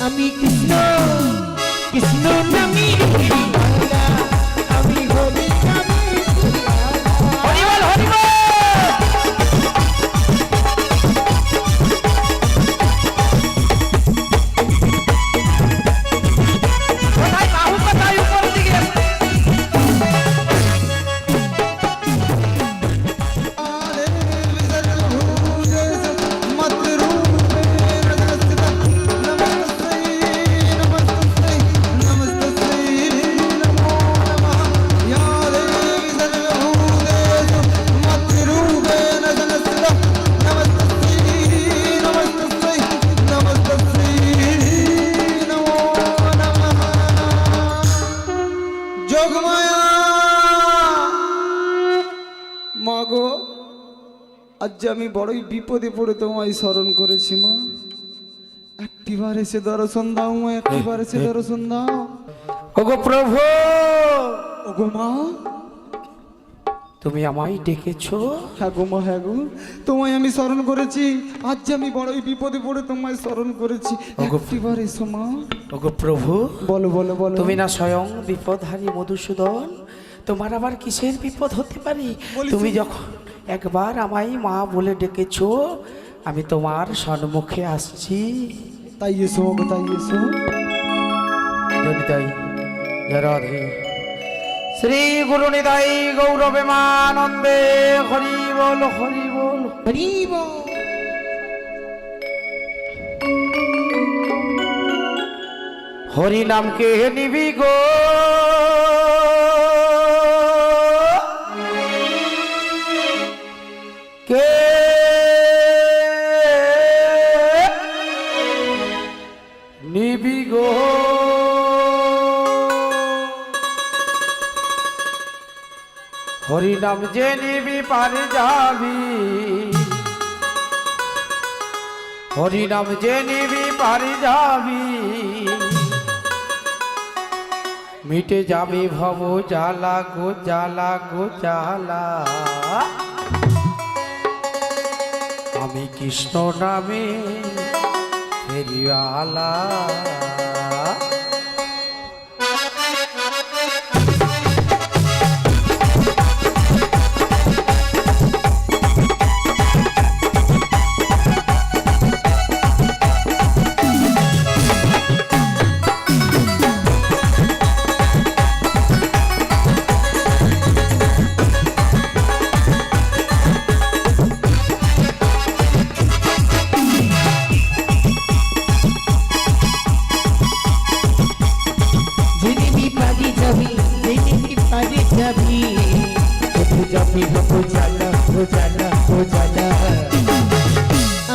আমি কৃষ্ণ কৃষ্ণ নামে হরিমালা আমি হরি নামে হরিমালা হরিবল হরিবল কোথায় বাহু কোথায় উপর দিকে মাগো আজ আমি বড়ই বিপদে পড়ে তোমায় স্মরণ করেছি মা একটিবার এসে দর্শন দাও মা একটিবার এসে দর্শন দাও ওগো প্রভু ওগো মা তুমি আমায় ডেকেছো হ্যাঁ গো মা হ্যাঁ গো তোমায় আমি স্মরণ করেছি আজ আমি বড়ই বিপদে পড়ে তোমায় স্মরণ করেছি একটিবার এসো মা ওগো প্রভু বলো বলো বলো তুমি না স্বয়ং বিপদহারী মধুসূদন তোমার আবার কিসের বিপদ হতে পারে তুমি যখন একবার আমায় মা বলে ডেকেছো আমি তোমার সম্মুখে আসছি তাই এসো গো তাই এসো জনিতাই রাধে শ্রী গুরু নিতাই গৌরবেমানন্দে হরি বল হরি বল হরি বল হরি নামকে নিবি গো কে নিবি গো হরি নাম যে নিবি পারে যাবি হরি নাম যে নিবি পারে যাবি মিটে যাবে ভব জ্বালা গো জ্বালা গো জ্বালা আমি কৃষ্ণ নামে ফেরিওয়ালা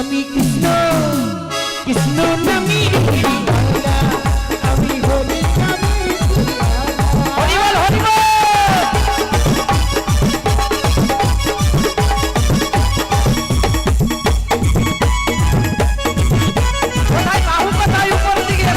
আমি কৃষ্ণ কৃষ্ণ নামে হরিমালা আমি হরি নামে হরিবল হরিবল কোথায় বাহু কোথায় উপর দিকে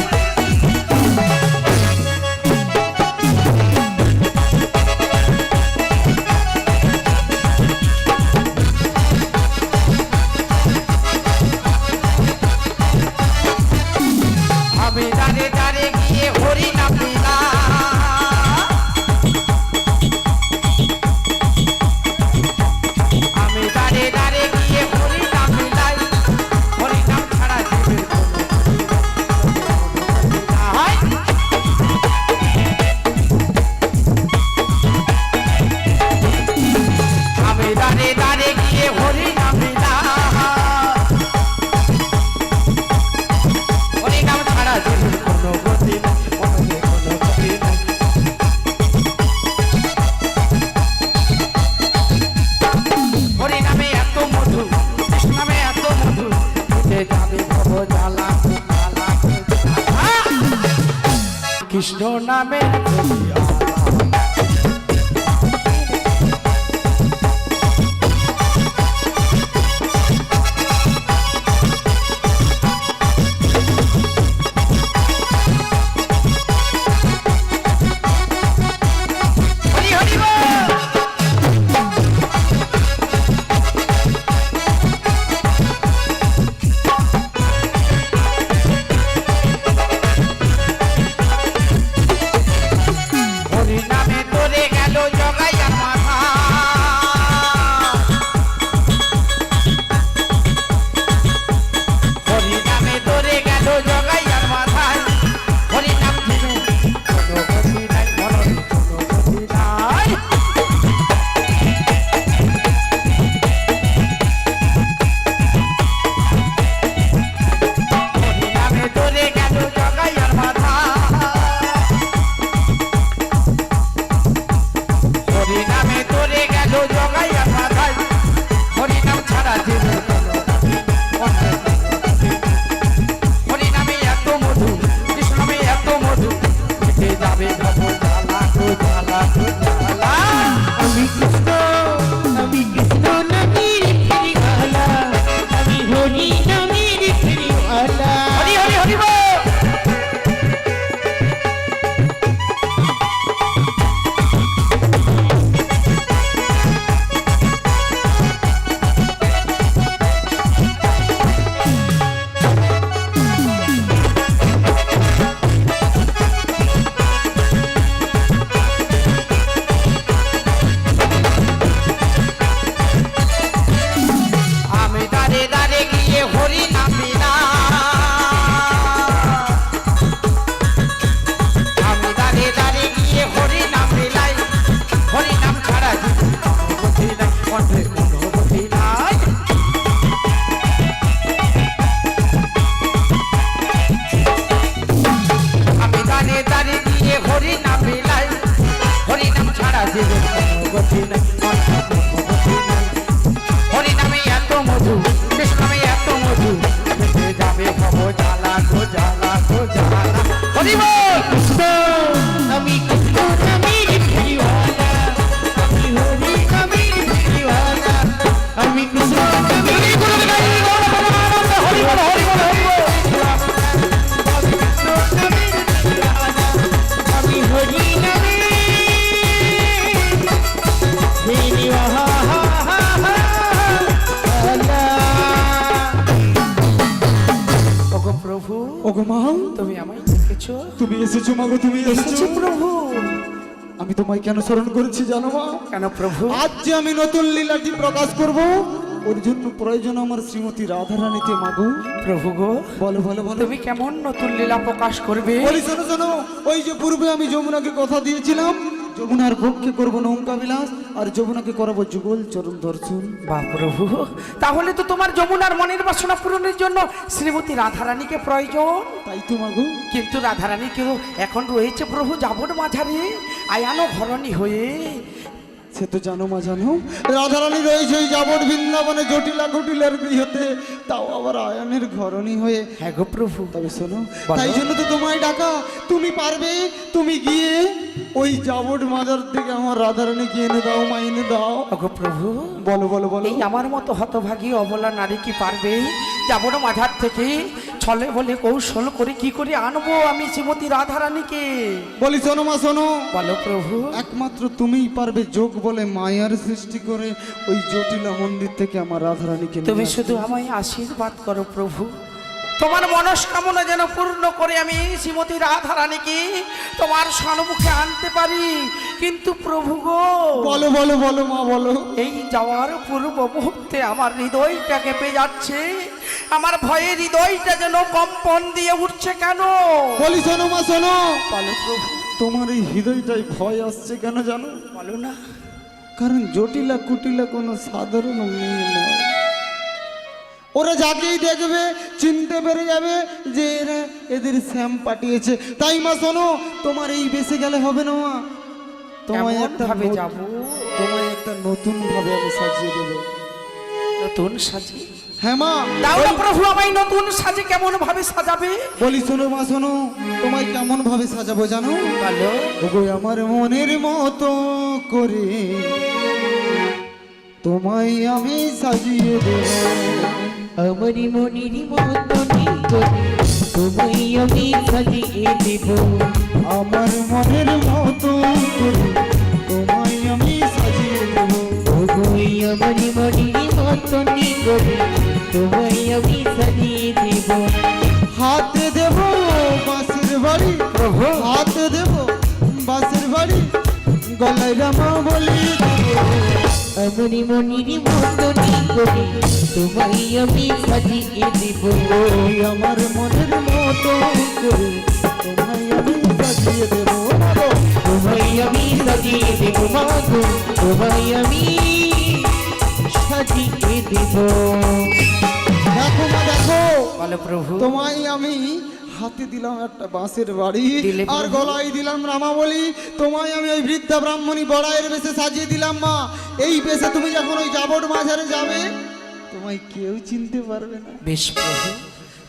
কৃষ্ণ নামে হরি বল। কৃষ্ণ আমি কৃষ্ণ নামের দিওয়ানা আমি হরি নামের দিওয়ানা আমি কৃষ্ণ নামের দিওয়ানা হরি বল, হরি বল, হরি বল। আমি কৃষ্ণ নামের দিওয়ানা আমি হরি নামের দিওয়ানা ওগো প্রভু, ওগো মা, তুমি আমায় ডেকেছো। তুমি এসেছো মাগো, তুমি এসেছি এসেছো। প্রভু। আমি তোমায় কেন স্মরণ করেছি জানো মা? কেন প্রভু? আজ যে আমি নতুন লীলাটি প্রকাশ করব, ওর জন্য প্রয়োজন আমার শ্রীমতী রাধারানীতে মাগো। প্রভু গো, বলো বলো বলো। তুমি কেমন নতুন লীলা প্রকাশ করবে? বলি শোনো শোনো, ওই যে পূর্বে আমি যমুনাকে কথা দিয়েছিলাম, যমুনার ভোগকে করবো নৌকা বিলাস, আর যমুনাকে করাবো যুগল চরণ দর্শন। বা প্রভু, তাহলে তো তোমার যমুনার মনের বাসনা পূরণের জন্য শ্রীমতী রাধারানীকে প্রয়োজন। তাই তো মাগো। কিন্তু রাধারানী কেউ এখন রয়েছে প্রভু যাবন মাঝারে আয়ানো ঘরণী হয়ে। সে তো জানো মা, জানো রাধারানী রয়েছে ওই যাবট বৃন্দাবনে জটিলা কুটিলার গৃহতে, তাও আবার আয়নের ঘরণী হয়ে। হ্যাঁ গো প্রভু। তবে শোনো, বলো। তাই জন্য তো তোমায় ডাকা। তুমি পারবে, তুমি গিয়ে ওই যাবট মাজার থেকে আমার রাধারানীকে এনে দাও মা, এনে দাও। ওগো প্রভু, বলো বলো বলো। এই আমার মতো হতভাগী অবলা নারী কি পারবে যাবন মাঝার থেকে ছলে বলে কৌশল করে কি করে আনবো আমি শ্রীমতী রাধারানীকে? বলি শোনো মা, শোনো। বলো প্রভু। একমাত্র তুমিই পারবে যোগ বলে মায়ার সৃষ্টি করে ওই জটিলা মন্দির থেকে আমার রাধারানীকে নিয়ে তুমি আসতে। শুধু আমায় আশীর্বাদ করো প্রভু, তোমার মনস্কামনা যেন পূর্ণ করে আমি শ্রীমতী রাধারানীকে তোমার সম্মুখে আনতে পারি। কিন্তু প্রভু গো, বলো বলো বলো মা, বলো। এই যাওয়ার পূর্ব মুহূর্তে আমার হৃদয়টা কেঁপে যাচ্ছে, আমার ভয়ে হৃদয়টা যেন কম্পন দিয়ে উঠছে কেন? বলি শোনো মা, শোনো। বলো প্রভু। তোমার এই হৃদয়টাই ভয় আসছে কেন জানো? বলো না। কারণ জটিলা কুটিলা কোনো সাধারণ মেয়ে নয়। ওরা যাকেই দেখবে চিনতে পেরে যাবে যে এরা এদের শ্যাম পাঠিয়েছে। তাই মা শোনো, তোমার এই বেঁচে গেলে হবে না মা, তোমায় কেমন একটা ভাবে যাব? তোমায় একটা নতুন ভাবে আমি সাজিয়ে দেবো। নতুন সাজি? হ্যাঁ মা। দাও না প্রভু, আমায় নতুন সাজে কেমন ভাবে সাজাবে? বলি শোনো মা, শোনো, তোমায় কেমন ভাবে সাজাবো জানো? বলো। ওগো আমার মনের মতো করে তোমায় আমি সাজিয়ে দেব। আমার মনের মতনই করে তোমায় আমি সাজিয়ে দেব। আমার মনের মতো করে তোমায় আমি সাজিয়ে দেব। ওগোই আমার মনের মতনই করে তোমায় আমি সাজিয়ে দেব। হাতে দেব বাঁশের বাড়ি, প্রভু। হাতে দেব বাঁশের বাড়ি, গলায় রামা বলি আমার মনের মতনই করে তোমায় আমি সাজিয়ে দেব। ওই আমার মনের মতো করে তোমায় আমি সাজিয়ে দেব। তোমায় আমি সাজিয়ে দেব মাগো, তোমায় আমি সাজিয়ে দেব। দেখো মা, দেখো, বলো প্রভু। তোমায় আমি হাতে দিলাম একটা বাঁশের বাড়ি, দিলে আর প্রভু। গলায় দিলাম রামাবলী। তোমায় আমি ওই বৃদ্ধা ব্রাহ্মণী বড়াইয়ের বেশে সাজিয়ে দিলাম মা। এই বেশে তুমি যখন ওই যাবট মাঝারে যাবে, তোমায় কেউ চিনতে পারবে না। বেশ প্রভু,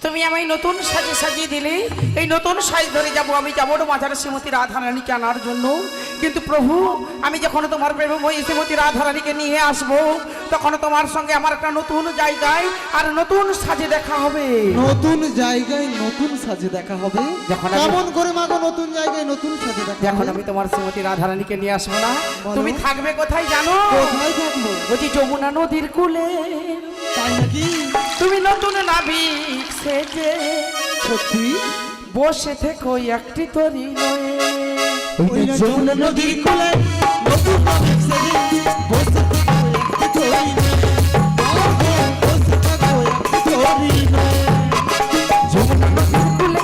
তুমি আমায় নতুন সাজে সাজিয়ে দিলে এই নতুন সাজ ধরে যাব আমি যাবো মাঝারে শ্রীমতী রাধারানীকে আনার জন্য। কিন্তু প্রভু, আমি যখন তোমার প্রেমময়ী শ্রীমতী রাধারানীকে নিয়ে আসবো, তখন তোমার সঙ্গে আমার একটা নতুন জায়গায় আর নতুন সাজে দেখা হবে। নতুন জায়গায় নতুন সাজে দেখা হবে? যখন আমি- কেমন করে মাগো নতুন জায়গায় নতুন সাজে দেখা যখন হবে? আমি তোমার শ্রীমতী রাধারানীকে নিয়ে আসবো না, বলো। তুমি থাকবে কোথায় জানো? কোথায় থাকবো? বলছি যমুনা নদীর কূলে তাই নাকি? তুমি নতুন নাবিক সেজে সত্যি? বসে থেকো একটি তরি নয়ে। ওই না যমুনা নদীর কূলে নতুন নাবিক সেজে বসে থাকো একটি তরি নয়ে। বসে থাকো একটি তরি নয়ে। যমুনা নদীর কূলে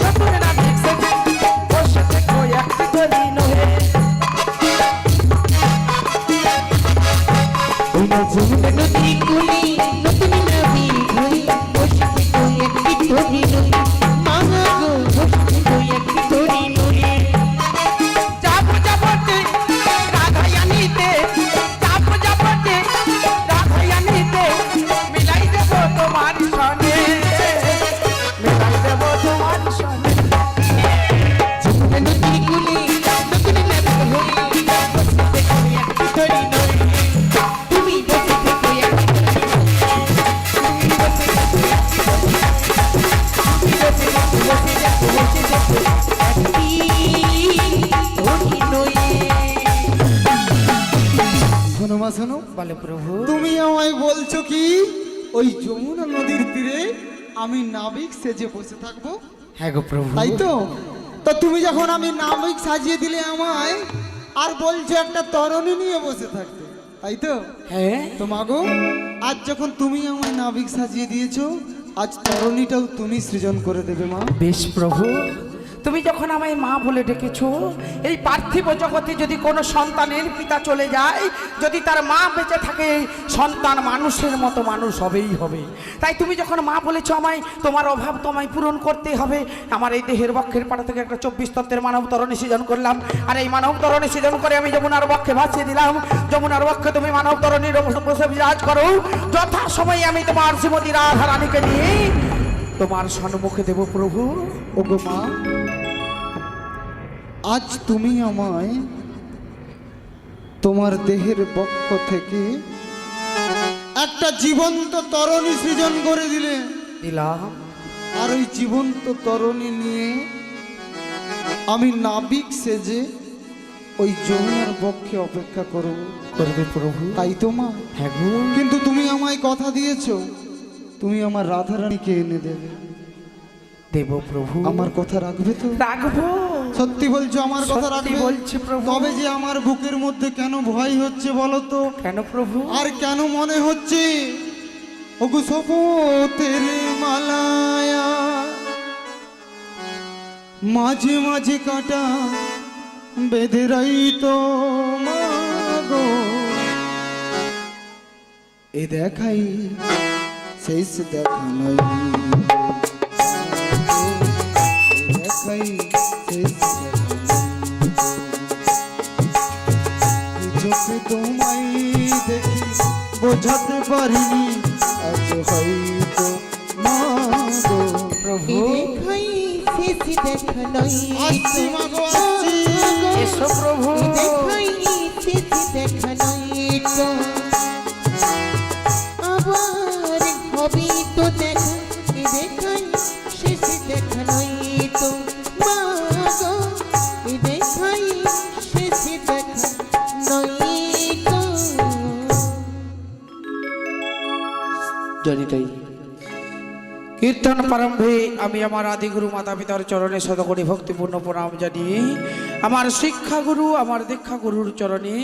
নতুন নাবিক সেজে বসে থেকো একটি তরি নয়ে। ওই না যমুনা নদীর কূলে নতুন নাবিক হয়ে বসে থেকো একটি তরি নয়ে। মাগো বসে থেকো একটি তরি নয়ে। যাবো যাবোতে রাধায়ানিতে, যাবো যাবোতে মা শোনো, বলে প্রভু। তুমি আমায় বলছো কি ওই যমুনা নদীর তীরে আমি নাবিক সেজে বসে থাকবো, হ্যাঁ গো প্রভু। তাই তো? তো তুমি যখন আমি নাবিক সাজিয়ে দিলে আমায়, আর বলছো একটা তরণী নিয়ে বসে থাকতে, তাই তো? হ্যাঁ। তো মাগো, আজ যখন তুমি আমায় নাবিক সাজিয়ে দিয়েছো, আজ তরণীটাও তুমি সৃজন করে দেবে মা। বেশ প্রভু, তুমি যখন আমায় মা বলে ডেকেছো, এই পার্থিব জগতে যদি কোনো সন্তানের পিতা চলে যায়, যদি তার মা বেঁচে থাকে, সন্তান মানুষের মতো মানুষ হবেই হবে। তাই তুমি যখন মা বলেছো আমায়, তোমার অভাব তোমায় পূরণ করতে হবে, আমার এই দেহের বক্ষের পাড়া থেকে একটা 24 তত্ত্বের মানব তরণী সৃজন করলাম, আর এই মানব তরণী সৃজন করে আমি যমুনার বক্ষে ভাসিয়ে দিলাম। যমুনার বক্ষে তুমি মানব তরণীর বসে বিরাজ করো, যথা সময়ে আমি তোমার শ্রীমতী রাধা রানীকে নিয়ে তোমার সম্মুখে দেব প্রভু। ওগো মা, আজ তুমি আমায় তোমার দেহের বক্ষ থেকে একটা জীবন্ত তরণী সৃজন করে দিলে, দিলাম। আর ওই জীবন্ত তরণী নিয়ে আমি নাবিক সেজে ওই যমুনার বক্ষে অপেক্ষা করব, করবে প্রভু। তাই তো মা? হ্যাঁ গো। কিন্তু তুমি আমায় কথা দিয়েছো, তুমি আমার রাধারানীকে এনে দেবে, দেব প্রভু। আমার কথা রাখবে তো? রাখবো। সত্যি বলছো আমার কথা সত্যি রাখবে? বলছি প্রভু। তবে যে আমার বুকের মধ্যে কেন ভয় হচ্ছে বলো তো? কেন প্রভু? আর কেন মনে হচ্ছে ওগো শপথের মালায়া মাঝে মাঝে কাটা বেঁধে রাইতো মাগো, এ দেখাই শেষ দেখা নয়, দেখাই শেষ চোখে তোমায় দেখি বোঝাতে পারিনি, আজ হয়তো মাগো প্রভু দেখাই শেষ দেখা নয়, আসছি মাগো আসছি। এসো প্রভু। দেখাই শেষ দেখা নয় তো, আবার হবে তো দেখা, দেখাই শেষ দেখা নয় তো মাগো, দেখাই শেষ দেখা নয় তো। জানি তাই কীর্তন প্রারম্ভে আমি আমার আদিগুরু মাতা পিতার চরণে শতকোটি ভক্তিপূর্ণ প্রণাম জানিয়ে, আমার শিক্ষাগুরু আমার দীক্ষাগুরুর চরণে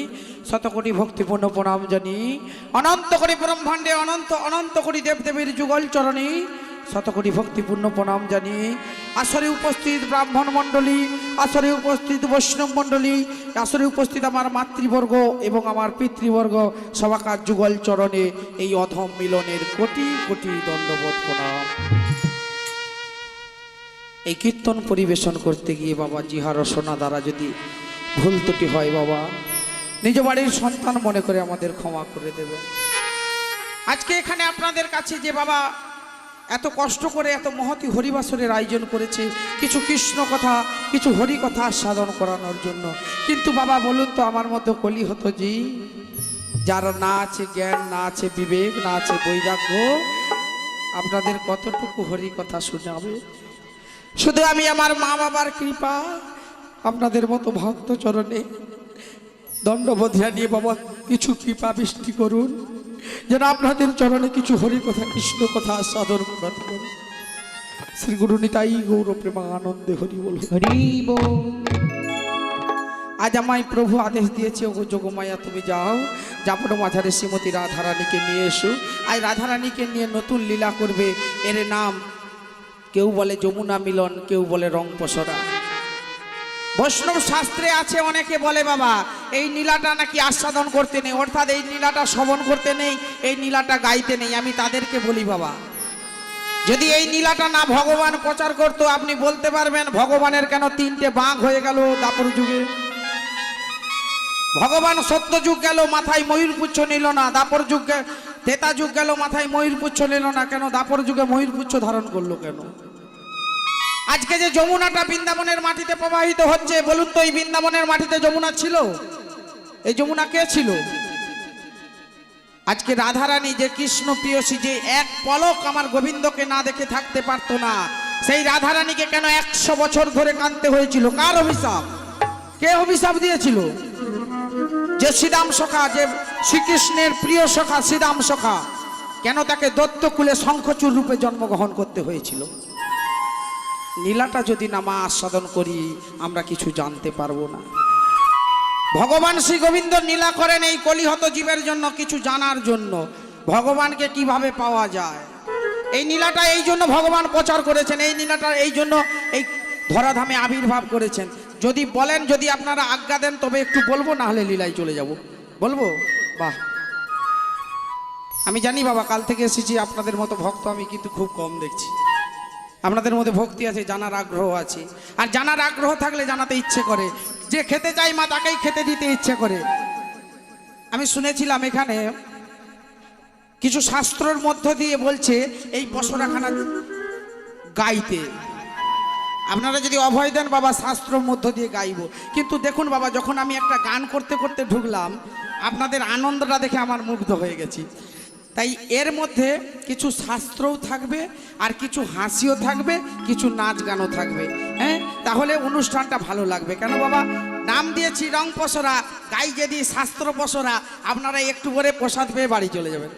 শতকোটি ভক্তিপূর্ণ প্রণাম জানিয়ে, অনন্ত কোটি ব্রহ্মাণ্ডে অনন্ত অনন্ত কোটি দেবদেবীর যুগল চরণে শতকোটি ভক্তিপূর্ণ প্রণাম জানিয়ে, আসরে উপস্থিত ব্রাহ্মণ মণ্ডলী, আসরে উপস্থিত বৈষ্ণব মণ্ডলী, আসরে উপস্থিত আমার মাতৃবর্গ এবং আমার পিতৃবর্গ, সবাকার যুগল চরণে এই অধম মিলনের কোটি কোটি দণ্ডবোধ প্রণাম। এই কীর্তন পরিবেশন করতে গিয়ে বাবা জিহা রসনা দ্বারা যদি ভুল ত্রুটি হয় বাবা, নিজ বাড়ির সন্তান মনে করে আমাদের ক্ষমা করে দেবেন। আজকে এখানে আপনাদের কাছে যে বাবা এত কষ্ট করে এত মহতি হরিবাসরের আয়োজন করেছে, কিছু কৃষ্ণ কথা কিছু হরি কথা সাধন করানোর জন্য, কিন্তু বাবা বলুন তো আমার মতো কলি হতো জি, যার না আছে জ্ঞান, না আছে বিবেক, না আছে বৈরাগ্য, আপনাদের কতটুকু হরি কথা শোনাবে? শুধু আমি আমার মা বাবার কৃপা, আপনাদের মতো ভক্ত চরণে দণ্ডবোধ জানিয়ে বাবা কিছু কৃপা বৃষ্টি করুন, যেন আপনাদের চরণে কিছু হরি কথা কৃষ্ণ কথা সাধন করাতে পারি। শ্রী গুরু নিতাই গৌর প্রেমানন্দে হরি বল। হরি বল। আজ আমায় প্রভু আদেশ দিয়েছে, ও যোগমায়া তুমি যাও, জাপন মাঝারে শ্রীমতী রাধারানীকে নিয়ে এসো। আজ রাধারানীকে নিয়ে নতুন লীলা করবে, এর নাম কেউ বলে যমুনা মিলন, কেউ বলে রং পসরা। বৈষ্ণব শাস্ত্রে আছে, অনেকে বলে বাবা এই নীলাটা নাকি আস্বাদন করতে নেই, অর্থাৎ এই নীলাটা শ্রবণ করতে নেই, এই নীলাটা গাইতে নেই। আমি তাদেরকে বলি বাবা, যদি এই নীলাটা না ভগবান প্রচার করতো, আপনি বলতে পারবেন ভগবানের কেন 3টে বাঘ হয়ে গেল দাপর যুগে? ভগবান সত্য যুগ গেল মাথায় ময়ূরপুচ্ছ নিল না, দাপর যুগ তেতা যুগ গেল মাথায় ময়ূরপুচ্ছ নিল না, কেন দাপর যুগে ময়ূরপুচ্ছ ধারণ করলো কেন? আজকে যে যমুনাটা বৃন্দাবনের মাটিতে প্রবাহিত হচ্ছে, বলুন তো এই বৃন্দাবনের মাটিতে যমুনা ছিল? এই যমুনা কে ছিল? আজকে রাধারানী যে কৃষ্ণ প্রিয়সী, যে এক পলক আমার গোবিন্দকে না দেখে থাকতে পারতো না, সেই রাধারানীকে কেন 100 বছর ধরে কাঁদতে হয়েছিল? কার অভিশাপ? কে অভিশাপ দিয়েছিল? যে শ্রীরাম সখা, যে শ্রীকৃষ্ণের প্রিয় সখা শ্রীরাম সখা, কেন তাকে দত্তকুলে শঙ্খচূড় রূপে জন্মগ্রহণ করতে হয়েছিল? নীলাটা যদি না মা আস্বাদন করি আমরা কিছু জানতে পারবো না। ভগবান শ্রী গোবিন্দ নীলা করেন এই কলিহত জীবের জন্য, কিছু জানার জন্য, ভগবানকে কিভাবে পাওয়া যায়। এই নীলাটা এই জন্য ভগবান প্রচার করেছেন, এই নীলাটা এই জন্য এই ধরাধামে আবির্ভাব করেছেন। যদি বলেন, যদি আপনারা আজ্ঞা দেন তবে একটু বলবো, না হলে লীলায় চলে যাব। বলবো? বাহ, আমি জানি বাবা, কাল থেকে এসেছি, আপনাদের মতো ভক্ত আমি কিন্তু খুব কম দেখছি। আপনাদের মধ্যে ভক্তি আছে, জানার আগ্রহ আছে, আর জানার আগ্রহ থাকলে জানাতে ইচ্ছে করে। যে খেতে চাই মা তাকেই খেতে দিতে ইচ্ছে করে। আমি শুনেছিলাম এখানে কিছু শাস্ত্রের মধ্য দিয়ে বলছে এই পশরাখানা গাইতে। আপনারা যদি অভয় দেন বাবা, শাস্ত্রের মধ্য দিয়ে গাইব। কিন্তু দেখুন বাবা, যখন আমি একটা গান করতে করতে ঢুকলাম, আপনাদের আনন্দটা দেখে আমার মুগ্ধ হয়ে গেছি। তাই এর মধ্যে কিছু শাস্ত্রও থাকবে, আর কিছু হাসিও থাকবে, কিছু নাচ গানও থাকবে। হ্যাঁ, তাহলে অনুষ্ঠানটা ভালো লাগবে। কেন বাবা, নাম দিয়েছি রং পসরা, গাই যদি শাস্ত্র পসরা, আপনারা একটু করে প্রসাদ পেয়ে বাড়ি চলে যাবেন।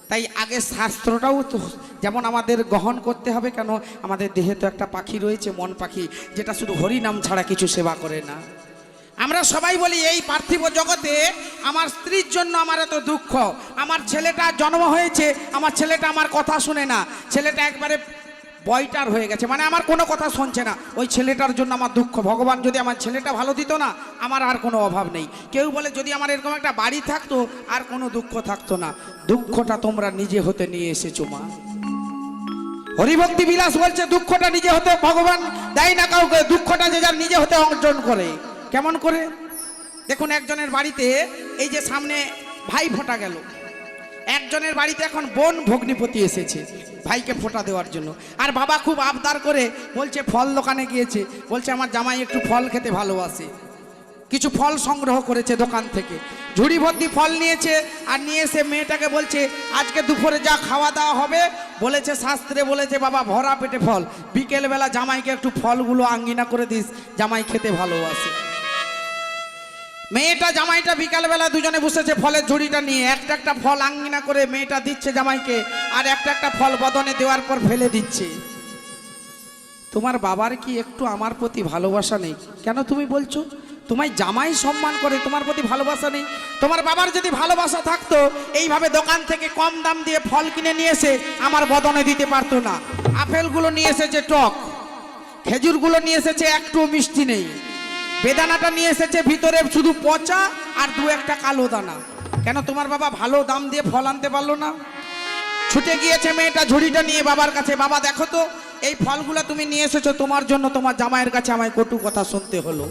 তাই আগে শাস্ত্রটাও তো যেমন আমাদের গ্রহণ করতে হবে। কেন, আমাদের দেহে তো একটা পাখি রয়েছে, মন পাখি, যেটা শুধু হরি নাম ছাড়া কিছু সেবা করে না। আমরা সবাই বলি এই পার্থিব জগতে আমার স্ত্রীর জন্য আমার এত দুঃখ, আমার ছেলেটা জন্ম হয়েছে, আমার ছেলেটা আমার কথা শুনে না, ছেলেটা একবারে বয়টার হয়ে গেছে, মানে আমার কোনো কথা শুনছে না, ওই ছেলেটার জন্য আমার দুঃখ। ভগবান যদি আমার ছেলেটা ভালো দিত না, আমার আর কোনো অভাব নেই। কেউ বলে যদি আমার এরকম একটা বাড়ি থাকতো আর কোনো দুঃখ থাকতো না। দুঃখটা তোমরা নিজে হতে নিয়ে এসেছো মা। হরিভক্তি বিলাস বলছে দুঃখটা নিজে হতে ভগবান দেয় না কাউকে, দুঃখটা যে যার নিজে হতে অর্জন করে। কেমন করে? দেখুন, একজনের বাড়িতে এই যে সামনে ভাই ফোঁটা গেল, একজনের বাড়িতে এখন বোন ভগ্নিপতি এসেছে ভাইকে ফোঁটা দেওয়ার জন্য। আর বাবা খুব আবদার করে বলছে, ফল দোকানে গিয়েছে, বলছে আমার জামাই একটু ফল খেতে ভালোবাসে। কিছু ফল সংগ্রহ করেছে দোকান থেকে, ঝুড়ি ভর্তি ফল নিয়েছে, আর নিয়ে এসে মেয়েটাকে বলছে আজকে দুপুরে যা খাওয়া দাওয়া হবে, বলেছে শাস্ত্রে বলেছে বাবা ভরা পেটে ফল, বিকেলবেলা জামাইকে একটু ফলগুলো আঙ্গিনা করে দিস, জামাই খেতে ভালোবাসে। মেয়েটা জামাইটা বিকালবেলা দুজনে বসেছে ফলের ঝুড়িটা নিয়ে, একটা একটা ফল আঙ্গিনা করে মেয়েটা দিচ্ছে জামাইকে, আর একটা একটা ফল বদনে দেওয়ার পর ফেলে দিচ্ছে। তোমার বাবার কি একটু আমার প্রতি ভালোবাসা নেই? কেন তুমি বলছো? তোমায় জামাই সম্মান করে, তোমার প্রতি ভালোবাসা নেই? তোমার বাবার যদি ভালোবাসা থাকতো এইভাবে দোকান থেকে কম দাম দিয়ে ফল কিনে নিয়ে এসে আমার বদনে দিতে পারতো না। আপেলগুলো নিয়ে এসেছে টক, খেজুরগুলো নিয়ে এসেছে একটু মিষ্টি নেই, বেদানাটা নিয়ে এসেছে ভিতরে শুধু পচা আর দু একটা কালো দানা। কেন তোমার বাবা ভালো দাম দিয়ে ফল আনতে পারলো না? ছুটে গিয়েছে মেয়েটা ঝুড়িটা নিয়ে বাবার কাছে, বাবা দেখো তো এই ফলগুলো তুমি নিয়ে এসেছো তোমার জন্য, তোমার জামাইয়ের কাছে আমায় কটু কথা শুনতে হলো।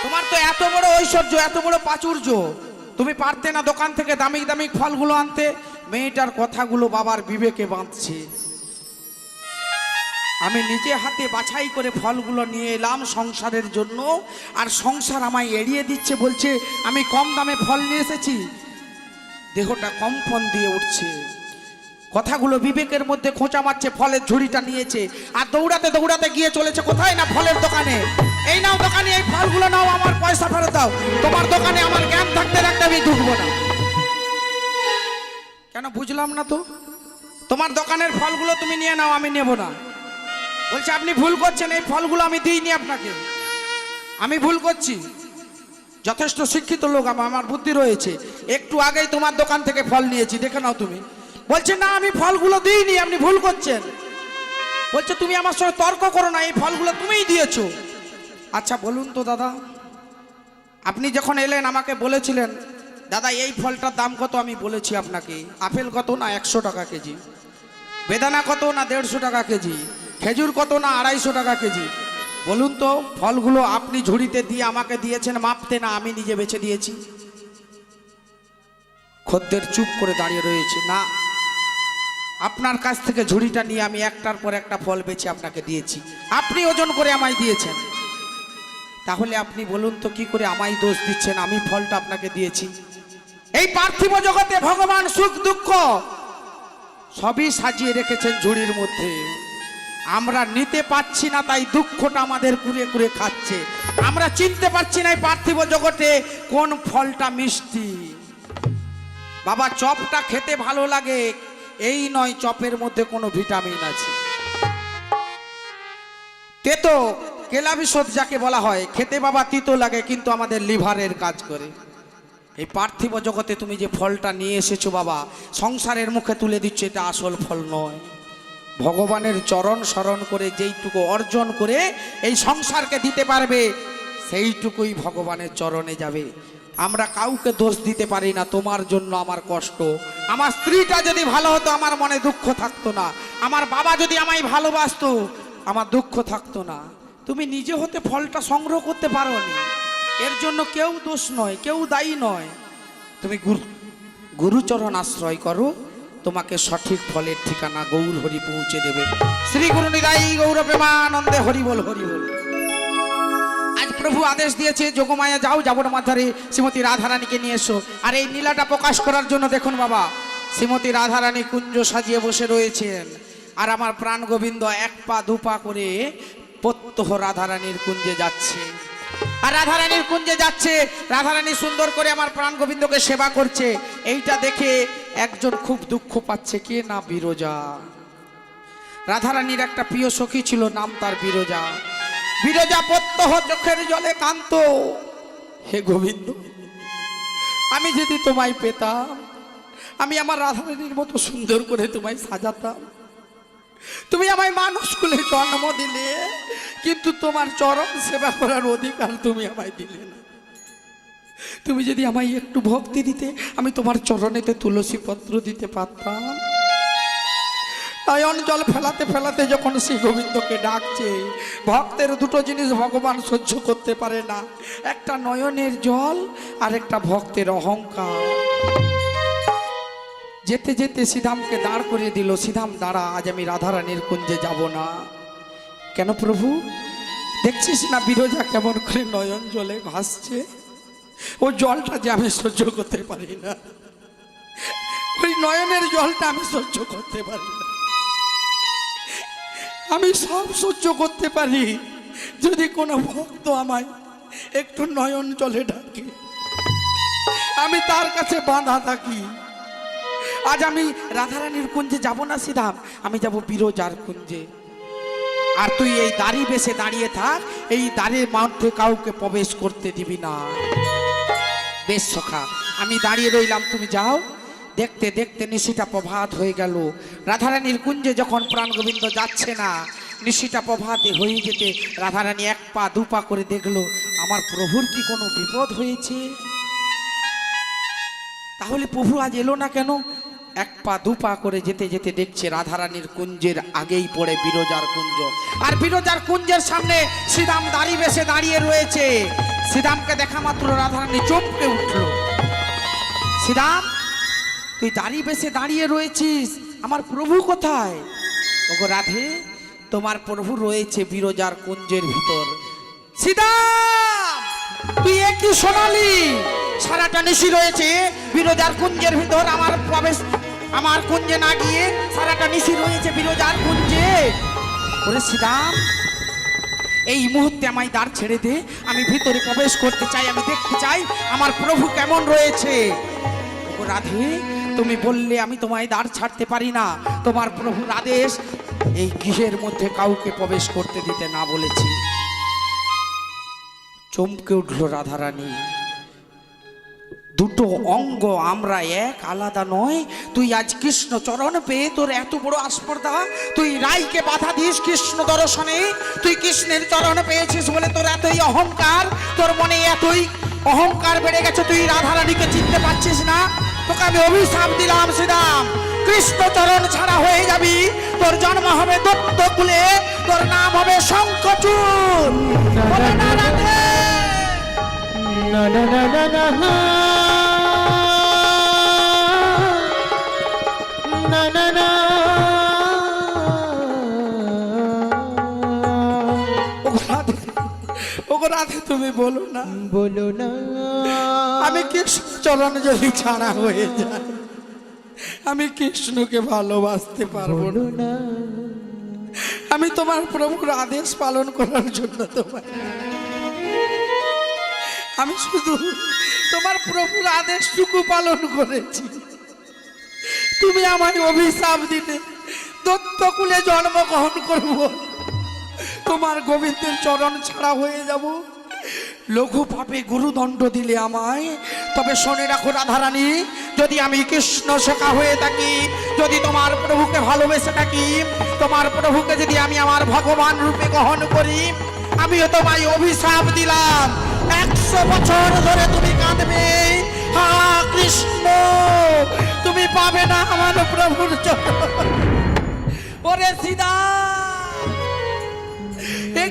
তোমার তো এত বড় ঐশ্বর্য, এত বড় প্রাচুর্য, তুমি পারতে না দোকান থেকে দামি দামি ফলগুলো আনতে? মেয়েটার কথাগুলো বাবার বিবেকে বাঁধছে। আমি নিজে হাতে বাছাই করে ফলগুলো নিয়ে এলাম সংসারের জন্য, আর সংসার আমায় এড়িয়ে দিচ্ছে, বলছে আমি কম দামে ফল নিয়ে এসেছি। দেহটা কম্পন দিয়ে উঠছে, কথাগুলো বিবেকের মধ্যে খোঁচা মারছে। ফলের ঝুড়িটা নিয়েছে আর দৌড়াতে দৌড়াতে গিয়ে চলেছে কোথায় না ফলের দোকানে। এই নাও দোকানে, এই ফলগুলো নাও, আমার পয়সা ফেরত দাও। তোমার দোকানে আমার জ্ঞান থাকতে রাখতে আমি ঢুকবো না। কেন বুঝলাম না তো? তোমার দোকানের ফলগুলো তুমি নিয়ে নাও, আমি নেব না। বলছে আপনি ভুল করছেন, এই ফলগুলো আমি দিইনি আপনাকে, আমি ভুল করছি। যথেষ্ট শিক্ষিত লোক, আমার বুদ্ধি রয়েছে, একটু আগেই তোমার দোকান থেকে ফল নিয়েছি, দেখে নাও তুমি। বলছে না আমি ফলগুলো দিইনি, আপনি ভুল করছেন। বলছে তুমি আমার সঙ্গে তর্ক করো না, এই ফলগুলো তুমিই দিয়েছো। আচ্ছা বলুন তো দাদা, আপনি যখন এলেন আমাকে বলেছিলেন দাদা এই ফলটার দাম কত? আমি বলেছি আপনাকে আপেল কত না 100 টাকা কেজি, বেদানা কত না 150 টাকা কেজি, খেজুর কত না 250 টাকা কেজি। বলুন তো ফলগুলো আপনি ঝুড়িতে দিয়ে আমাকে দিয়েছেন মাপতে, না আমি নিজে বেছে দিয়েছি? খদ্দের চুপ করে দাঁড়িয়ে রয়েছে। না, আপনার কাছ থেকে ঝুড়িটা নিয়ে আমি একটার পর একটা ফল বেছে আপনাকে দিয়েছি, আপনি ওজন করে আমায় দিয়েছেন। তাহলে আপনি বলুন তো কি করে আমায় দোষ দিচ্ছেন? আমি ফলটা আপনাকে দিয়েছি। এই পার্থিব জগতে ভগবান সুখ দুঃখ সবই সাজিয়ে রেখেছেন ঝুড়ির মধ্যে। আমরা নিতে পারছি না, তাই দুঃখটা আমাদের কুড়ে কুড়ে খাচ্ছে। আমরা চিনতে পারছি না এই পার্থিব জগতে কোন ফলটা মিষ্টি। বাবা, চপটা খেতে ভালো লাগে এই নয় চপের মধ্যে কোনো ভিটামিন আছে। তেতো কেলাবিশোধ যাকে বলা হয়, খেতে বাবা তিতো লাগে কিন্তু আমাদের লিভারের কাজ করে। এই পার্থিব জগতে তুমি যে ফলটা নিয়ে এসেছো বাবা, সংসারের মুখে তুলে দিচ্ছ, এটা আসল ফল নয়। ভগবানের চরণ স্মরণ করে যেইটুকু অর্জন করে এই সংসারকে দিতে পারবে, সেইটুকুই ভগবানের চরণে যাবে। আমরা কাউকে দোষ দিতে পারি না। তোমার জন্য আমার কষ্ট। আমার স্ত্রীটা যদি ভালো হতো আমার মনে দুঃখ থাকতো না। আমার বাবা যদি আমায় ভালোবাসতো আমার দুঃখ থাকতো না। তুমি নিজে হতে ফলটা সংগ্রহ করতে পারোনি, এর জন্য কেউ দোষ নয়, কেউ দায়ী নয়। তুমি গুরুচরণ আশ্রয় করো, তোমাকে সঠিক ফলের ঠিকানা গৌর হরি পৌঁছে দেবে। শ্রী গুরু নিতাই গৌর প্রেমানন্দে হরি বল হরি বল। আজ প্রভু আদেশ দিয়েছে, যোগমায়া যাও, যাবর মাধারে শ্রীমতী রাধারানীকে নিয়ে এসো। আর এই নীলাটা প্রকাশ করার জন্য দেখুন বাবা, শ্রীমতী রাধারানী কুঞ্জ সাজিয়ে বসে রয়েছেন। আর আমার প্রাণ গোবিন্দ এক পা দুপা করে প্রত্যহ রাধারানীর কুঞ্জে যাচ্ছে। আর রাধারানীর কুঞ্জে যাচ্ছে, রাধারানী সুন্দর করে আমার প্রাণ গোবিন্দকে সেবা করছে। এইটা দেখে একজন খুব দুঃখ পাচ্ছে, কে না বিরজা। রাধারানীর একটা প্রিয় সখী ছিল, নাম তার বিরজা। বিরজা প্রত্যহ চোখের জলে কাঁদত, হে গোবিন্দ, আমি যদি তোমায় পেতাম, আমি আমার রাধারানীর মতো সুন্দর করে তোমায় সাজাতাম। তুমি আমায় মানুষ কুলে জন্ম দিলে, কিন্তু তোমার চরণ সেবা করার অধিকার তুমি আমায় দিলে না। তুমি যদি আমায় একটু ভক্তি দিতে, আমি তোমার চরণেতে তুলসী পত্র দিতে পারতাম। নয়ন জল ফেলাতে ফেলাতে যখন শ্রী গোবিন্দকে ডাকছে, ভক্তের দুটো জিনিস ভগবান সহ্য করতে পারে না, একটা নয়নের জল আর একটা ভক্তের অহংকার। যেতে যেতে শ্রীধামকে দাঁড় করিয়ে দিল, শ্রীধাম দাঁড়া, আজ আমি রাধারানীর কুঞ্জে যাব না। কেন প্রভু? দেখছিস না বিরজা কেমন করে নয়ন জলে ভাসছে? ওই জলটা যে আমি সহ্য করতে পারি না, ওই নয়নের জলটা আমি সহ্য করতে পারি না। আমি সব সহ্য করতে পারি যদি কোনো ভক্ত আমায় একটু নয়ন জলে ডাকে, আমি তার কাছে বাঁধা থাকি। আজ আমি রাধারানীর কুঞ্জে যাব না শ্রীধাম, আমি যাব বিরজার কুঞ্জে। আর তুই এই দাড়ি বেশে দাঁড়িয়ে থাক, এই দাঁড়ির মধ্যে কাউকে প্রবেশ করতে দিবি না। বেশ সখা, আমি দাঁড়িয়ে রইলাম, তুমি যাও। দেখতে দেখতে নিশিটা প্রভাত হয়ে গেল। রাধারানীর কুঞ্জে যখন প্রাণ গোবিন্দ যাচ্ছে না, নিশিটা প্রভাতে হয়ে যেতে রাধারানী এক পা দুপা করে দেখলো, আমার প্রভুর কি কোনো বিপদ হয়েছে? তাহলে প্রভু আজ এলো না কেন? এক পা দুপা করে যেতে যেতে দেখছে রাধারানীর কুঞ্জের আগেই পড়ে বিরজার কুঞ্জ। আর বিরজার কুঞ্জের সামনে শ্রীরাম দাড়ি বেশে দাঁড়িয়ে রয়েছে। শ্রীরামকে দেখা মাত্র রাধারানী চমকে উঠল। শ্রীরাম, তুই দাড়ি বেশে দাঁড়িয়ে রয়েছিস, আমার প্রভু কোথায়? ওগো রাধে, তোমার প্রভু রয়েছে বিরজার কুঞ্জের ভিতর। শ্রীরাম, তুই একই শোনালি? সারাটা নিশি রয়েছে বিরজার কুঞ্জের ভিতর, আমার কুঞ্জে না গিয়ে সারাটা নিশি রয়েছে বিরজার কুঞ্জে। ওরে শ্রীরাম, এই মুহূর্তে আমায় দ্বার ছেড়ে দে, আমি ভিতরে প্রবেশ করতে চাই, আমি দেখতে চাই আমার প্রভু কেমন রয়েছে। ও রাধে, তুমি বললে আমি তোমায় দ্বার ছাড়তে পারি না, তোমার প্রভুর আদেশ এই গৃহের মধ্যে কাউকে প্রবেশ করতে দিতে না বলেছি। চমকে উঠল রাধারানী। দুটো অঙ্গ আমরা এক, আলাদা নয়। তুই আজ কৃষ্ণ চরণ পেয়ে তোর এত বড় আস্পর্ধা, তুই রাইকে বাধা দিস কৃষ্ণ দর্শনে। তুই কৃষ্ণের চরণ পেয়েছিস বলে তোর এতই অহংকার, তোর মনে এতই অহংকার বেড়ে গেছে, তুই রাধারানীকে চিনতে পারছিস না। তোকে আমি অভিশাপ দিলাম শ্রীরাম, কৃষ্ণ চরণ ছাড়া হয়ে যাবি, তোর জন্ম হবে দত্ত কুলে, তোর নাম হবে শঙ্খচূড়। না না না না না না না না। ওগো রাধে, তুমি বলো না, বলো না, আমি কৃষ্ণ চরণ যদি ছাড়া হয়ে যায় আমি কৃষ্ণকে ভালোবাসতে পারবো না। আমি তোমার প্রভুর আদেশ পালন করার জন্য আমি শুধু তোমার প্রভুর আদেশটুকু পালন করেছি। তুমি আমায় অভিশাপ দিলে দত্তকুলে জন্মগ্রহণ করব, তোমার গোবিন্দের চরণ ছাড়া হয়ে যাব। লঘু পাপে গুরুদণ্ড দিলে আমায়, তবে শোনে রাখো রাধারানী, যদি আমি কৃষ্ণ সখা হয়ে থাকি, যদি তোমার প্রভুকে ভালোবেসে থাকি, তোমার প্রভুকে যদি আমি আমার ভগবান রূপে গ্রহণ করি, আমিও তোমায় অভিশাপ দিলাম, 100 বছর ধরে তুমি কাঁদবে, হা কৃষ্ণ, তুমি পাবে না আমার প্রভুর চরণ। ওরে সীতা,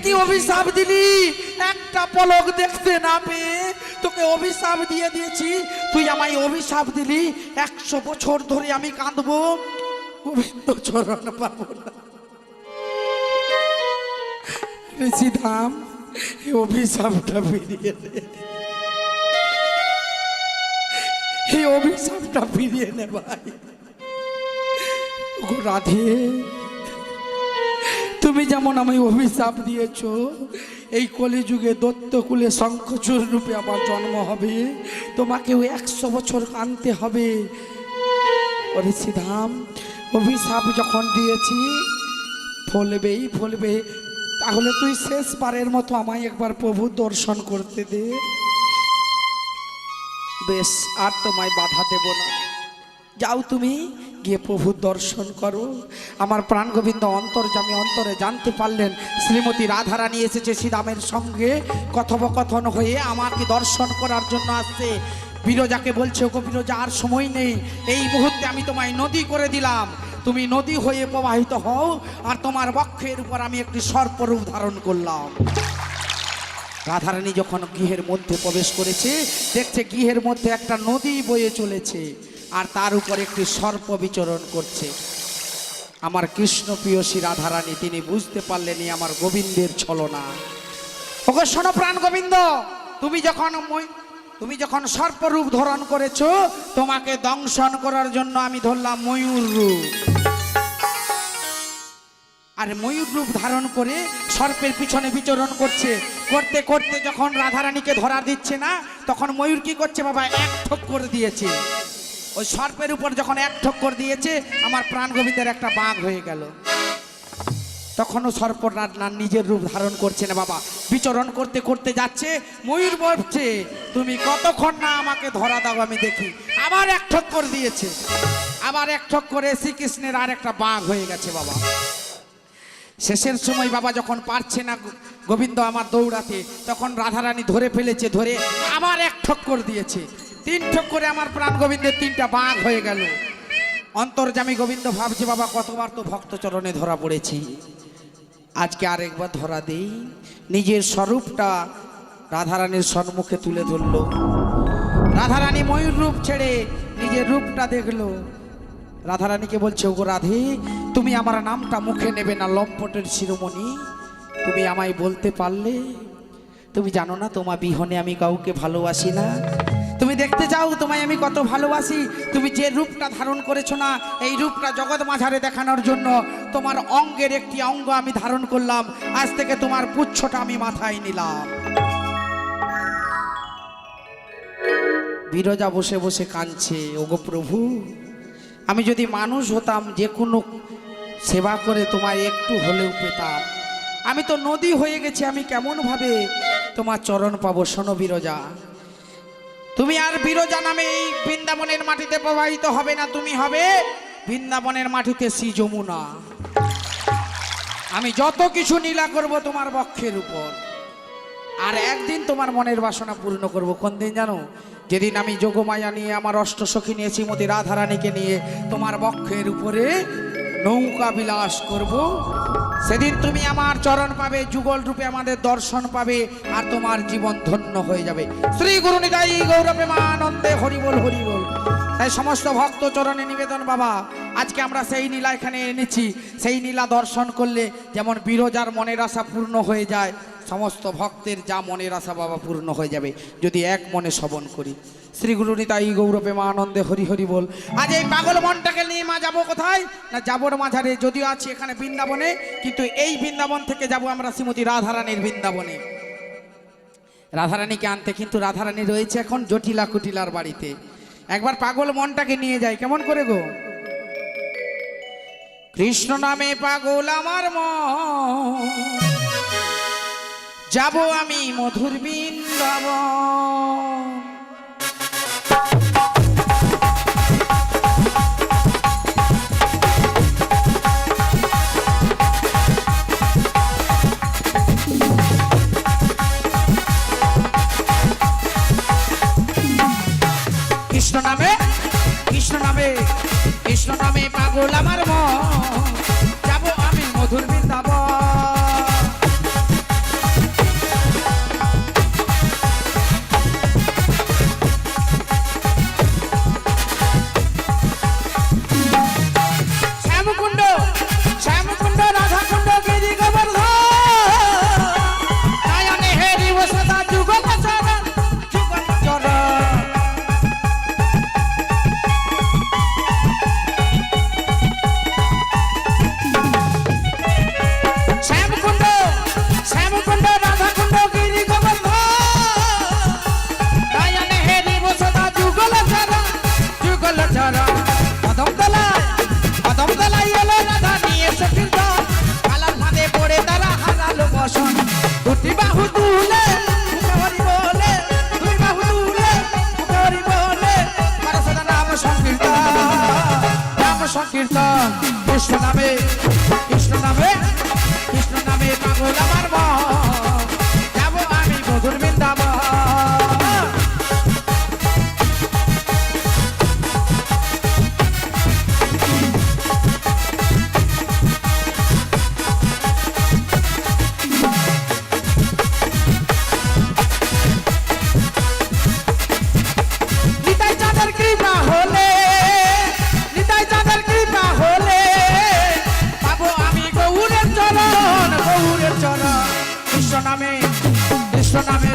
কি অভিশাপ দিলি? একটা পলক দেখতে না পেয়ে তোকে অভিশাপ দিয়ে দিয়েছি, তুই আমায় অভিশাপ দিলি, 100 বছর ধরে আমি কাঁদবো, গোবিন্দ চরণ পাবো না। ঋষিধাম, এই অভিশাপটা ফিরিয়ে নে, এই অভিশাপটা ফিরিয়ে নে ভাই। ওগো রাধে, তুমি যেমন আমায় অভিশাপ দিয়েছো, এই কলিযুগে দত্তকুলে শঙ্খচূড় রূপে আমার জন্ম হবে, তোমাকেও 100 বছর কাঁদতে হবে। ওরে শ্রীধাম, অভিশাপ যখন দিয়েছি ফলবেই ফলবে, তাহলে তুই শেষবারের মতো আমায় একবার প্রভু দর্শন করতে দে। বেশ, আর তোমায় বাধা দেব না, যাও তুমি গিয়ে প্রভু দর্শন করো। আমার প্রাণ গোবিন্দ অন্তর্যামী অন্তরে জানতে পারলেন শ্রীমতী রাধারানী এসেছে শ্রীরামের সঙ্গে কথোপকথন হয়ে আমাকে দর্শন করার জন্য আসছে। বিরজাকে বলছে, ওগো বিরজা, আর সময় নেই, এই মুহূর্তে আমি তোমায় নদী করে দিলাম, তুমি নদী হয়ে প্রবাহিত হও, আর তোমার বক্ষের উপর আমি একটি সর্পরূপ ধারণ করলাম। রাধারানী যখন গৃহের মধ্যে প্রবেশ করেছে, দেখছে গৃহের মধ্যে একটা নদী বয়ে চলেছে, আর তার উপর একটি সর্প বিচরণ করছে। আমার কৃষ্ণ প্রিয়সী রাধারানী তিনি বুঝতে পারলেনই আমার গোবিন্দের ছলনা। ওগো শোনো প্রাণ গোবিন্দ, তুমি যখন সর্পরূপ ধারণ করেছো, তোমাকে দংশন করার জন্য আমি ধরলাম ময়ূর রূপ। আর ময়ূর রূপ ধারণ করে সর্পের পিছনে বিচরণ করছে, করতে করতে যখন রাধারানীকে ধরা দিচ্ছে না, তখন ময়ূর কি করছে বাবা, 1 ঠক্কর দিয়েছে। ওই সর্পের উপর যখন 1 ঠক্কর দিয়েছে, আমার প্রাণ গোবিন্দের একটা বাঘ হয়ে গেল। তখনও সর্প নিজের রূপ ধারণ করছে না বাবা, বিচরণ করতে করতে যাচ্ছে। ময়ূর বলছে, তুমি কতক্ষণ না আমাকে ধরা দাও আমি দেখি। আবার 1 ঠক্কর দিয়েছে, আবার 1 ঠক্করে শ্রীকৃষ্ণের আর একটা বাঘ হয়ে গেছে বাবা। শেষের সময় বাবা যখন পারছে না গোবিন্দ আমার দৌড়াতে, তখন রাধারানী ধরে ফেলেছে, ধরে আবার 1 ঠক্কর দিয়েছে। 3 ঠক্করে আমার প্রাণ গোবিন্দের 3টা বাঘ হয়ে গেল। অন্তর্যামী গোবিন্দ ভাবছে, বাবা কতবার তো ভক্ত চরণে ধরা পড়েছি, আজকে আরেকবার ধরা দেই। নিজের স্বরূপটা রাধারানীর সম্মুখে তুলে ধরল। রাধারানী ময়ূর রূপ ছেড়ে নিজের রূপটা দেখলো। রাধারানীকে বলছে, ওগো রাধে, তুমি আমার নামটা মুখে নেবে না লম্পটের শিরোমণি, তুমি আমায় বলতে পারলে? তুমি জানো না তোমার বিহনে আমি কাউকে ভালোবাসি না। তুমি দেখতে চাও তোমায় আমি কত ভালোবাসি। তুমি যে রূপটা ধারণ করেছো না, এই রূপটা জগৎ মাঝারে দেখানোর জন্য তোমার অঙ্গের একটি অঙ্গ আমি ধারণ করলাম। আজ থেকে তোমার পুচ্ছটা আমি মাথায় নিলাম। বিরজা বসে বসে কাঁদছে, ওগো প্রভু, আমি যদি মানুষ হতাম, যে কোনো সেবা করে তোমায় একটু হলেও পেতাম। আমি তো নদী হয়ে গেছি, আমি কেমন ভাবে তোমার চরণ পাবো? শোনো বিরজা, তুমি আর বিরজা নামে এই বৃন্দাবনের মাটিতে প্রবাহিত হবে না, তুমি হবে বৃন্দাবনের মাটিতে শ্রী যমুনা। আমি যত কিছু লীলা করব তোমার বক্ষের উপর, আর একদিন তোমার মনের বাসনা পূর্ণ করব। কোন দিন জানো? যেদিন আমি যোগমায়া নিয়ে, আমার অষ্টসখী নিয়ে, শ্রীমতী রাধারানীকে নিয়ে তোমার বক্ষের উপরে নৌকা বিলাস করব। সেদিন তুমি আমার চরণ পাবে, যুগল রূপে আমাদের দর্শন পাবে, আর তোমার জীবন ধন্য হয়ে যাবে। শ্রী গুরু নিতাই গৌর প্রেমানন্দে হরিবোল হরিবোল। তাই সমস্ত ভক্ত চরণে নিবেদন বাবা, আজকে আমরা সেই নীলা এখানে এনেছি। সেই নীলা দর্শন করলে যেমন বিরজার মনের আশা পূর্ণ হয়ে যায়, সমস্ত ভক্তের যা মনের আশা বাবা পূর্ণ হয়ে যাবে যদি এক মনে শ্রবণ করি। শ্রী গুরু নিতাই গৌর প্রেমানন্দে হরি হরি বল। আজ এই পাগল মনটাকে নিয়ে মা যাবো কোথায় না, যাবোর মাঝারে। যদিও আছি এখানে বৃন্দাবনে, কিন্তু এই বৃন্দাবন থেকে যাব আমরা শ্রীমতী রাধারানীর বৃন্দাবনে। রাধারানীকে আনতে, কিন্তু রাধারানী রয়েছে এখন জটিলা কুটিলার বাড়িতে। একবার পাগল মনটাকে নিয়ে যাই, কেমন করে গো? কৃষ্ণ নামে পাগল আমার মন, যাব আমি মধুর বৃন্দাবন। কৃষ্ণ নামে কৃষ্ণ নামে কৃষ্ণ নামে পাগল আমার মন, যাব আমি মধুর বৃন্দাবন। শ্যামকুণ্ড শ্যামকুণ্ড রাধাকুণ্ড গিরি গোবর্ধন, নয়নে হেরি ও সদা যুগল চরণ যুগল চরণ। শ্যামকুণ্ড শ্যামকুণ্ড রাধাকুণ্ড গিরি গোবর্ধন, নয়নে হেরি ও সদা যুগল চরণ যুগল চরণ। কদম তলায় এলো রাধা নিয়ে সখীর দল, কালার ফাঁদে পড়ে তারা হারালো বসন। দুটি বাহু তুলে মুখে হরি বলে, দুই বাহু তুলে মুখে হরি বলে, করে সদা নাম সংকীর্তন। কৃষ্ণ নামে কৃষ্ণ নামে কৃষ্ণ নামে পাগল আমার মন, যাব আমি মধুর বৃন্দাবন। নিতাই চাঁদের কৃপা হলে, নিতাই চাঁদের কৃপা হলে, পাবো আমি গৌরের চরণ গৌরের চরণ। কৃষ্ণ নামে কৃষ্ণ নামে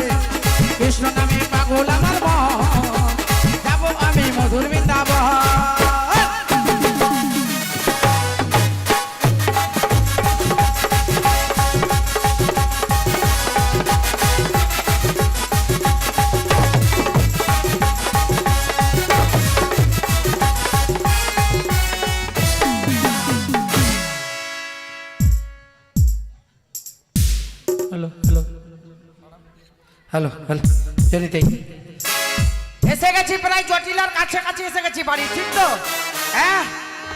কৃষ্ণ নামে পাগল আমার মন, যাব আমি মধুর Vrindavan. Hello hello hello hello জনিতেই এসে গেছি, প্রায় জটিলার কাছে কাছে এসে গেছি বাড়ি, ঠিক তো? হ্যাঁ,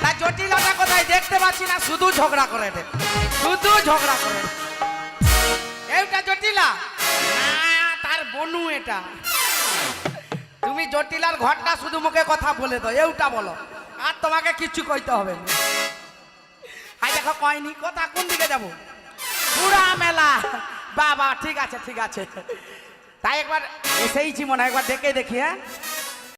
তা জটিলাটা কোথায় দেখতে পাচ্ছি না, শুধু ঝগড়া করে দে, শুধু ঝগড়া করে। এইটা জটিলা না, তার বনু এটা। তুমি জটিলার ঘরটা শুধু মুখে কথা বলে দাও, এইটা বলো, আর তোমাকে কিচ্ছু কইতে হবে না। হাই দেখো কয়নি কথা, কোন দিকে যাবো? পুরা মেলা। বাবা ঠিক আছে ঠিক আছে, তাই একবার এসেইছি মনে হয়, একবার দেখে দেখি। হ্যাঁ